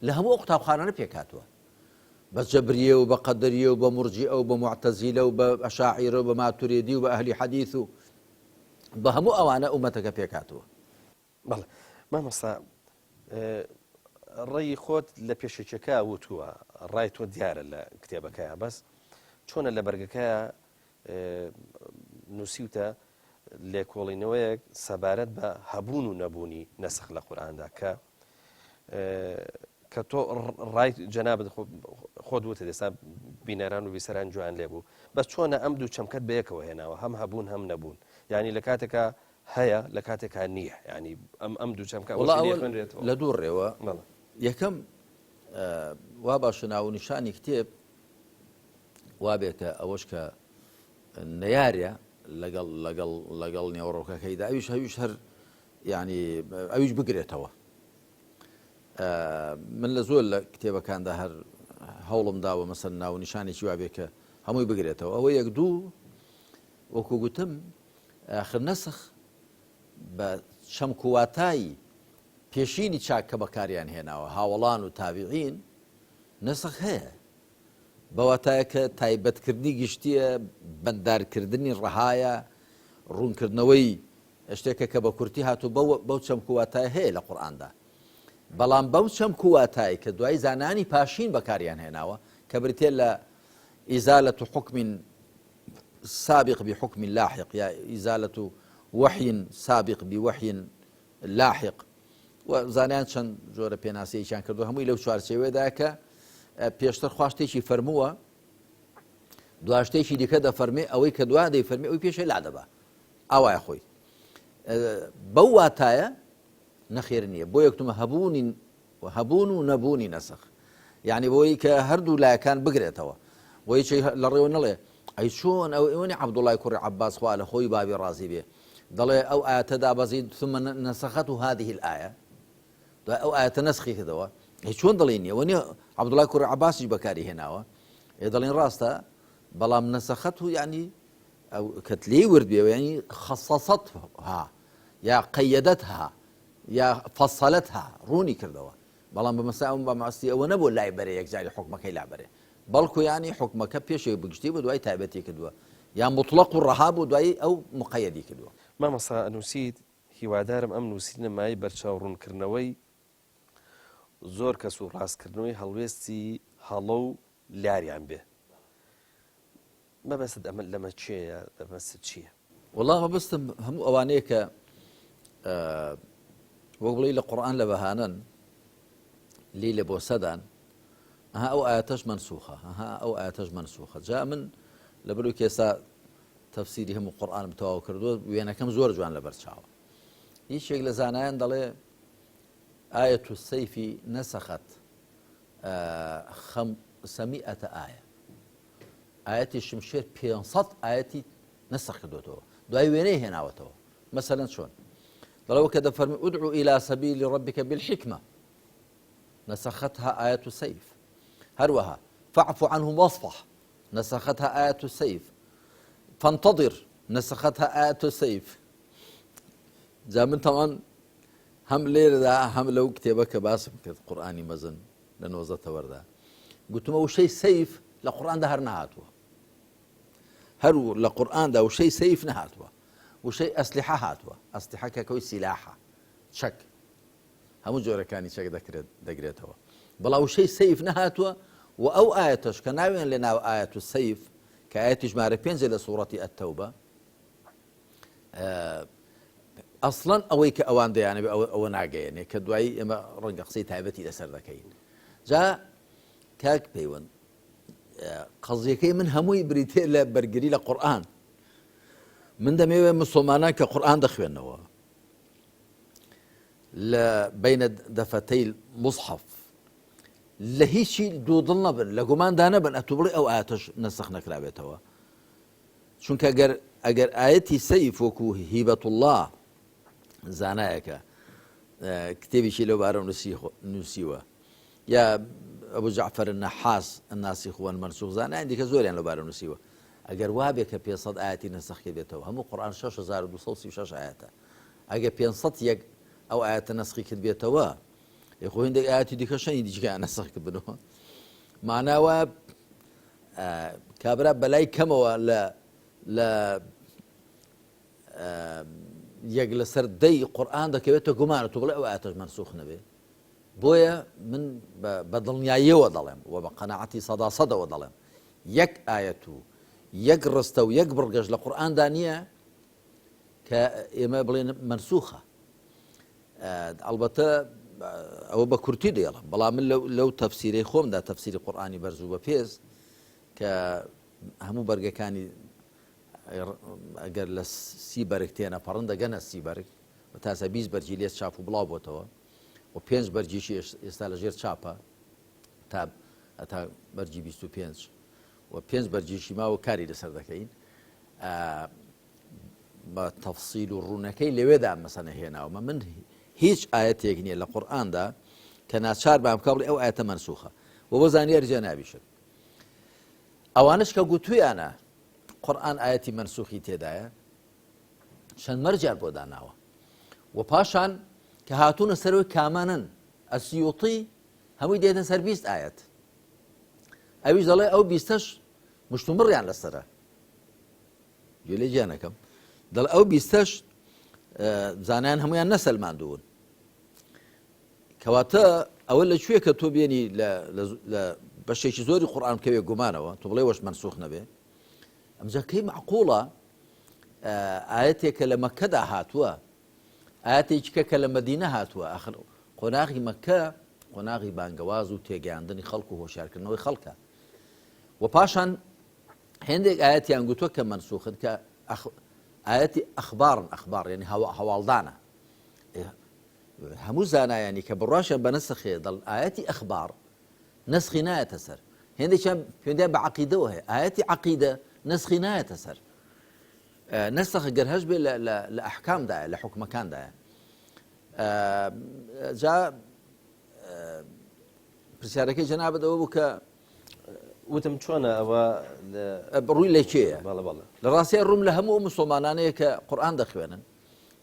Speaker 2: لە هەموو قوتابخانانە پێکاتوە بە جەبریە و بە قەدەریە و بە مرجئە و بە معتەزیلە و بە ئەشاعیرە و بە ماتوریدی و بە ئەهلی حەدیث و بە هەموو ئەوانە ئومەتەکە پێکاتوە.
Speaker 1: بەڵێ مامۆستا ڕێی خۆت لە پێشێکەکە وتووە ڕای تۆ دیارە لە کتێبەکەیە بەس چۆنە لە بەرگەکەیە نووسیوتە لێکۆڵینەوەیەک سەبارەت بە هەبوون و نەبوونی نەسخ لە قورئاندا کە تۆ ڕای جەنابەت خۆت وتە دێستا بینەران و بیسەران جوان لێبوو بەس چۆنە ئەم دوو چەمکەت بەیەکەوە هێناوە هەم هەبوون هەم نەبوون یعنی لە کاتێکە هەیە لە کاتێکا نییە ینی ئەم دوو چەمکە
Speaker 2: لە دوو ڕێوە یەکەم وا باشە ناو نیشانی کتێب وابێ کە ئەوەش کە نەیارە لەگەڵ نێوەڕۆکەکەیدا ئەویش هەر ینی ئەویش بگرێتەوە من لە زۆر لە کتێبەکاندا هەر هەوڵم داوە مەسەن ناو نیشانێکی وابێ کە هەمووی بگرێتەوە ئەوە یەک دوو وەکو گوتم آخر نەسخ بە چەمکوواتایی پێشینی چاک کە بەکاریان هێناوە هاوڵان و تابعین نەسخ هەیە بەواتایە کە تایبەتکردنی گشتیە بەندارکردنی ڕەهایە ڕوونکردنەوەی شتێکە کە بە کورتی هاتوو بەو چەمکوواتای هەیە لە قورئاندا بەڵام بەو چەمکوواتایی کە دوای زانانی پاشین بەکاریان هێناوە کە بریتێ لە ئیزالەة حکم سابق بحکم لاحق یا ئیزالەة وحی سابق بوحی لاحق و زانیان چەند جۆرە پێناسەیەکیان کردو هەمووی لەو چوارچێوەیەدا کە پێشتر خوا شتێکی فەرمووە دوا شتێکی دیکە دەفەرمێ ئەوەی کە دوا دەیفەرمێ ئەوی پێشەی لا دەبا ئاوایە خۆی بەو واتایە نەخێر نییە بۆ یەکتمە هەبوون و نەبوونی نەسخ یعنی بۆی کە هەردوو لایەکان بگرێتەوە بۆ یەکێ لە ڕێوە نەڵێ ئەی چۆن ئەوەی عەبدوڵای کوڕی عەباس خوا لە خۆی بابی ڕازی بێ دەڵێ ئەو ئاەتە دابەزید ثم نسخته هذه الآية ئەو ئاەتە نەسخی کردەوە چۆن دەڵێ نیە وەنیە عەبدوڵای کوڕی عەباسیش بەکاری هێناوە دەڵێن ڕاستە بەڵام نەسەخەت و یعنی ئەو کەت لێی ورد بێ ینی خەسەسەتها یا قەیەدەتها یا فەسەلەتها ڕوونی کردەوە بەڵام بەمەسا ئەو بەماستی ئەوە نەبوو لای بەرێ یەکجاری حکمەکەی لا بەرێ بەڵکو ینی حکمەکە پێشەوەی بگشتی بە دوای تایبەتی کردووە یا مطلق و ڕەها بوو دوای ئەو مقەیەدی کردووە
Speaker 1: مامۆستا نووسیت هیوادارم ئەم نووسینەمای بەرچاو ڕوونکردنەوەی زۆر کەس و ڕاستکردنەوەی هەڵوێستی هەڵە و لاریان بێ. مەبەست ئەمە لەمە چێە دەبەست چییە؟
Speaker 2: والله مەبەستم هەموو ئەوانەیە کە وەک بڵێ لە قورئان لە بەهانەن لی لە بۆ سەدان ئەها ئەو ئاەتەش منسوخە ئەو ئاەتەش منسوخە. جا من لە بەرەو کێسا تەفسیری هەموو قورئانم تەواو کردووە وێنەکەم زۆر جوان لەبەر چاوە. هیچێک لە زانایان دەڵێ ئایەت السەیفی نەسەخەت 500 ئایە، ئاەتی شمشێر 500 ئاەتی نسخ کردوتەوە، دوای وێنەی هێناوەتەوە. مەسەلەن چۆن دەڵەوە کە دەفەرمی ئودعو إلى سبيل ربك بالحكمة نسختها آية السيف. هروها فاعف عنهم واصفح نسختها آية السيف. فانتظر نسختها آية السيف. جا من طبعا هم ليلة هم لو كتابك باسم كذا قرآني مزن لنوزة وردا قلت ما وشي سيف لقرآن ده هرنهاتوا هرو لقرآن ده وشي سيف نهاتوا وشي أسلحة هاتوا أسلحة كوي سلاحة شك همو جورا كاني شك دقريتوا بلا وشي سيف نهاتوا وأو آياتش كناوين لنا آية السيف كآية جمارة بينزل سورة التوبة أصلا أويك أوان ده يعني أو ناقة يعني كدوعي إما رنق قصيت هايبتي لسر ذكين جاء كاك بيون قضيكي من هموي بريتي لبرقري لقرآن من دمي مسلمانا كقرآن دخوينوا بين دفتي المصحف لهيشي دودلنا بن لقمان دانا بن أتبري أو آتش نسخنا كلابتوا شون كأجر آيتي سيف وكو هبة الله زانايك كتابي شي لو بارو نسيوا يا أبو جعفر النحاس الناسخ والمنسوخ زانا عندي كزول يعني لو بارو نسيوا أجر وابك بيصد آياتي نسخ كبيتوا هم قرآن 6236 آياته أجر بينصت يك أو آيات نسخ كبيتوا يقول عندك آياتي دي كشان يديك نسخ كبنوها معناه واب كابرا بلاي كم لا يجلس سردي قرآن ده كبيته جمانة تقول أو آيات منسوخ نبي بويا من بدلني أيوة ظلم وبقناعتي صدى وظلم يك آيته يقرست ويقبرقج لقرآن دانية كإما بلين منسوخة البته أو بكرتي ديالا بلا من لو تفسيري خوم ده تفسير قرآني برزو بفيز كهمو برقة كاني أجر لسيبرك تينا فرندا جنا السيبرك وتاسا بيز برجيليس شافوا بلا بوتوا وبينز برجيشي يستاهل غير شابا تاب أتا برجي بيستو بينز وبينز برجيشي ما وكاري لسر ذكين بتفصيل الرونكي لودا مثلا هنا وما من هيج آيات يجني القرآن ده كان شار بعم قبل أو آية منسوخة وبزاني يرجع نابيشك أوانش كقولتوي أنا قرآن آياتي منسوخي تدايا شان مرجع بوداناوا وباشان كهاتون سروي كامانا السيوطي هم يديتن سربيست آيات أبيش ضلي أو بيستش مستمر يعني للسرة يلي جانا كم ضل أو بيستش زانان هم يعني نسل ما عندون كواتا أول شوية كتب يعني لا بشيء زوري القرآن كبير جمانة تبغى وش منسوخ نبي أمزا كي معقولة آياتي كلمة كذا هاتوا آياتي كلمة مدينة هاتوا آخر قناغي مكة قناغي بانجوازو تيجي عندني خلقه هو شارك إنه خلقه وباشان عندك آياتي أنقطوا كمنسوخ آياتي أخبار يعني هوالدانا هموزانا يعني كبراشا بنسخ ضل آياتي أخبار نسخ ناية تسر هندي شام هندي بعقيدة وهي آياتي عقيدة نسخ ناية تسر نسخ جرهج لأحكام ده لحكم كان ده جاء برسالة جناب دوبك
Speaker 1: وتم شونا أو
Speaker 2: بروي ليشيء
Speaker 1: بالله
Speaker 2: لراسي الروم لهم مسلمانانية كقرآن دخوانا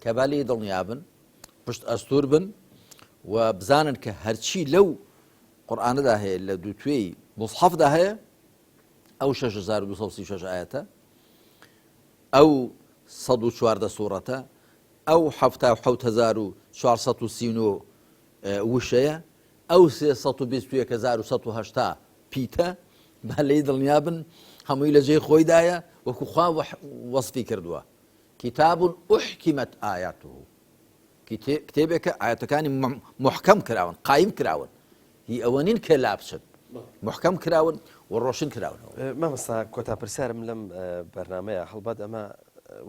Speaker 2: كبالي دنيابن بشت أستوربن وبزانن كهرشي لو قرآن ده هي اللي دوتوي مصحف ده هي أو 6236 آياته أو 104 سورته أو 7430 وشية ئەو 321,180 پیتە با لێی دڵنیابن هەمووی لە جێی خۆیدایە وەکو خوا وەصفی کردووە کتاب ئوحکمت ئایاته کتێبێکە ئاەتەکانی محکەم کراون قایم کراون هی ئەوە نین کە لابچن محکەم کراون و ڕۆشن کراونەوە.
Speaker 1: مامۆستا کۆتا پرسیارم لەم بەرنامەیە هەڵبەت ئەمە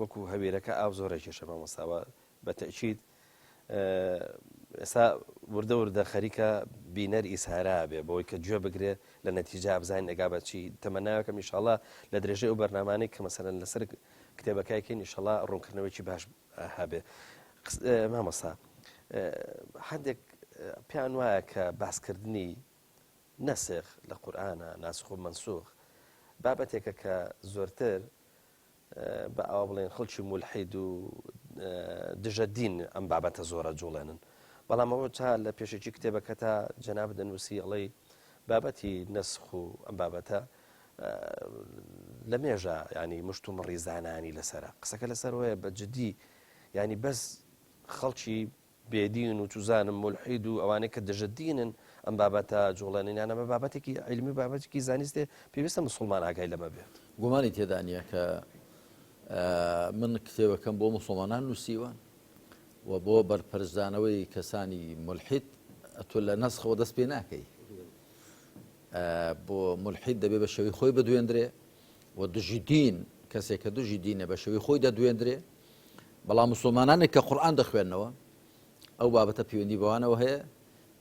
Speaker 1: وەکو هەویرەکە ئاو زۆرێکیشە مامۆستاوە بە تەئکید ئێستا وردە وردە خەریکە بینەر ئیسهارا بێ بۆی کە گوێ بگرێ لە نەتیجە بزانین ئەگا بەچی تەمەناوەکەم ئینشاڵڵا لە درێژەی ئەو بەرنامانەی کە مەسەلەن لەسەر کتێبەکەیکەین ئینشاڵڵا ڕوونکردنەوەیکی باش هەبێ. مامۆستا هەندێک پێیان وایە کە باسکردنی نەسخ لە قورئانە ناسخ و مەنسوخ بابەتێکە کە زۆرتر بە ئەوە بڵێن خەڵکی مولحید و دژە دین ئەم بابەتە زۆرە جوڵێنن بەڵام ئەوە تا لە پێشێکی کتێبەکە تا جەناب دەنووسی ئەڵەی بابەتی نەسخ و ئەم بابەتە لە مێژە ینی مشت و مڕی زانانی لەسرە قسەکە لەسەرەوەیە بە جدی ینی بەس خەڵکی بێدین و توزانم مولحید و ئەوانەی کە دژە دینن ئەم بابەتە جوڵێنن یانەمە بابەتێکی عیلمی بابەتێکی زانستێ پێویستە مسلمان ئاگای لەمە بێت.
Speaker 2: گومانی تێدا نییە کە من کتێبەکەم بۆ مسلمانان نووسیوە و بۆ بەرپەرزدانەوەی کەسانی مولحید ئەتۆ لە نەسخەوە دەست پێ ناکەی بۆ مولحید دەبێ بە شێوەی خۆی بدوێندرێ و دژی دین کەسێک کە دژی دینە بە شێوەی خۆی دەدوێندرێ بەڵام مسلمانانێک کە قورئان دەخوێنەوە ئەو بابەتە پەیوەندی بەوانەوە هەیە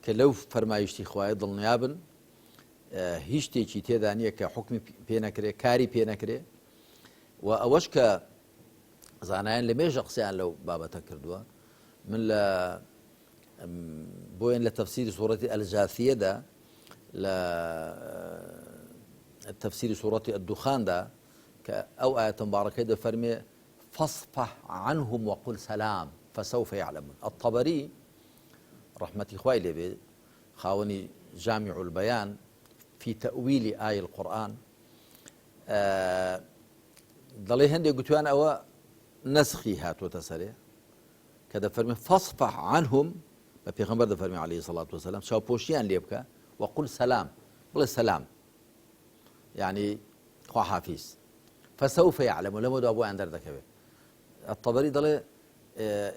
Speaker 2: کە لەو فەرمایشتی خوایە دڵنیابن هیچ شتێکی تێدا نییە کە حکمی پێ نەکرێ کاری پێ نەکرێ و ئەوەش کە زانایان لە مێژە قسەیان لەو بابەتە کردووە من لە بۆیان لە تەفسیری سوورەتی ئەلجاثیەدا لە تەفسیری سوورەتی ئەدوخاندا کە ئەو ئاەتە مبارەکەی دەفەرمێ فاصفح عنهم وقل سلام فسوف يعلمون. الطبري رحمتي خوای لێبێ خاوەنی جامع البيان في تأويل آية القرآن دەڵێ هەندێک گوتوان ئەوە نسخی هاتووەتە سەرێ کە دەفەرمێ فاصفح عنهم بە پێغەمبەر دەفەرمێ عليه الصلاة والسلام چاوپۆشیان لێ بکە وقل سلام بڵێ سلام يعني خوا حافیز فسوف يعلمون لەمە دوا بۆیان دەردەکەوێت. الطبري دەڵێ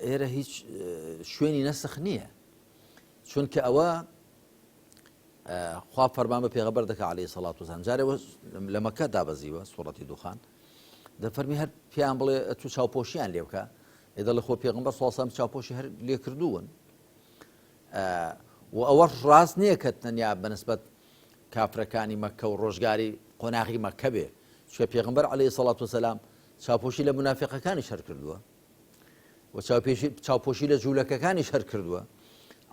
Speaker 2: ئێرە هیچ شوێنی نەسخ نییە چونکە ئەوە خوا فەرمان بە پێغەمبەر دەکا عليه الصلاة والسلام جارێ لە مەکە دابەزیوە سوورەتی دوخان دەفەرمی هەر پێیان بڵێ تو چاوپۆشیان لێ بکە دەڵێ خۆ پێغەمبەر صلی الله علیه و سلم چاوپۆشی هەر لێ کردوون و ئەوە ڕاست نییە کە تەنیا بەنسبەت کافرەکانی مەکە و ڕۆژگاری قۆناغی مەکە بێ چونکە پێغەمبەر عليه الصلاة والسلام چاوپۆشی لە منافقەکانیش هەر کردووە و چاوپۆشی لە جوولەکەکانیش هەر کردووە.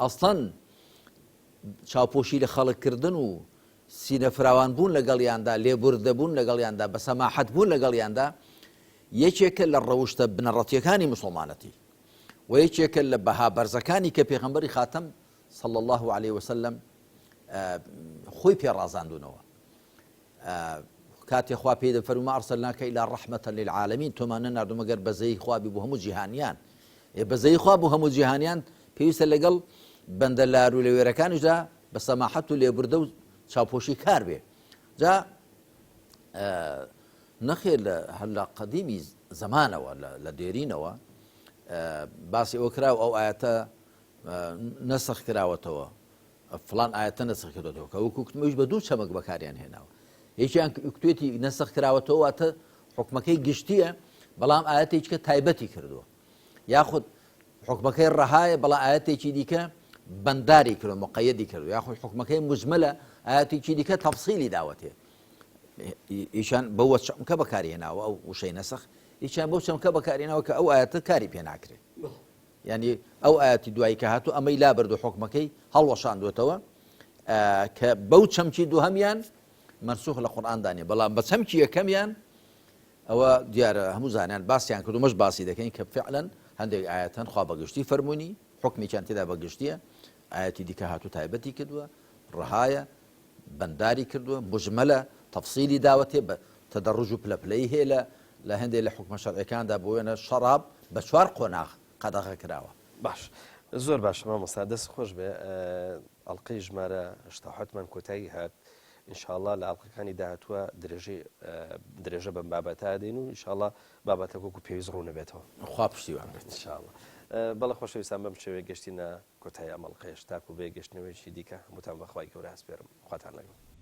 Speaker 2: ئەسڵەن چاوپۆشی لە خەڵککردن و سینە فراوان بوون لەگەڵیاندا لێبوردەبوون لەگەڵیاندا بە سەماحەت بوون لەگەڵیاندا یەکێکە لە ڕەوشتە بنەڕەتیەکانی مسلمانەتی و یەکێکە لە بەها بەرزەکانی کە پێغەمبەری خاتەم صلى الله عليه وسلم خۆی پێڕازاندونەوە کاتێ خوا پێی دەفەرمێ ما ئەرسەلناکە ئیلا ڕەحمەتەن للعالەمین تۆمان نەناردووە مەگەر بەزەی خوابی بۆ هەموو جیهانیان بەزەی خوا بۆ هەموو جیهانیان پێویستە لەگەڵ بەندە لار و لەوێرەکانیشدا بە سەماحەت و لێبوردە و چاوپۆشی کار بێ. جا نەخێر هەر لە قەدیمی زەمانەوە لە دێرینەوە باسی ئەوە کراوە ئەو ئاەتە نەسخ کراوەتەوە فڵان ئاەتە نەسخ کردوەوە کە وەکو کتمەویش بە دوو چەمەک بەکاریان هێناوە یەکیان کتوێتی نەسخ کراوەتەوە واتە حکمەکەی گشتیە بەڵام ئاەتێککە تایبەتی کردووە یاخود حکمەکەی ڕەهایە بەڵام ئاەتێکی دیکە بەنداری کردو مقەیەدی کردو یاخود حکمەکەی مجملە ئاەتێکی دیکە تەفسیلی داوەتێ ئیشان بەوە چەمکە بەکارهێناوە ئەو وشەی نەسخ ئیشان بەو چەمکە بەکارهێناوە کە ئەو ئاەتە کاری پێ ناکرێت یعنی ئەو ئاەتی دوایی کە هاتوو ئەمەی لا بردو حکمەکەی هەڵوەشاندوێتەوە کە بەو چەمکی دووهەمیان منسوخ لە قورئاندا نیە بەڵام بە چەمکی یەکەمیان ئەوە دیارە هەموو زانیان باسییان کردو مەش باسی دەکەین کە فعلا هەندێک ئاەتەن خوا بەگشتی فەرموونی حکمیان تێدا بەگشتیە ئاەتی دیکە هاتوو تایبەتی کردووە ڕەهایە بەنداری کردووە مجملە تەفسیلی داوەتێ بە تەدەڕوج و پلەپلەی هەیە لە هەندێک لە حکمە شەرعیەکاندا بۆ وێنە شەراب بە 4 قۆناغ قەدەغە کراوە.
Speaker 1: باش زۆر باش مامۆستا دەست خۆش بێ ئەڵلقەی ژمارە شتاحتمان کۆتایی هات ئینشاءالله لە ئەڵلقەکانی داهاتوە درێژە بەم بابەتە دێن و ئینشاءالله بابەتە وەکو پێویست ڕوو نەبێتەوە
Speaker 2: خوا پشتیوان بێت
Speaker 1: ئینشاءالله. بەڵە خۆشەویستان بەم شێوەیە گەشتینە کۆتایی ئەمەڵقەیە شتاک و بێ گەشتنەوەیکی دیکە هەمووتان بەخوای گەورە هەسپێرم خواتان لەگەڵ.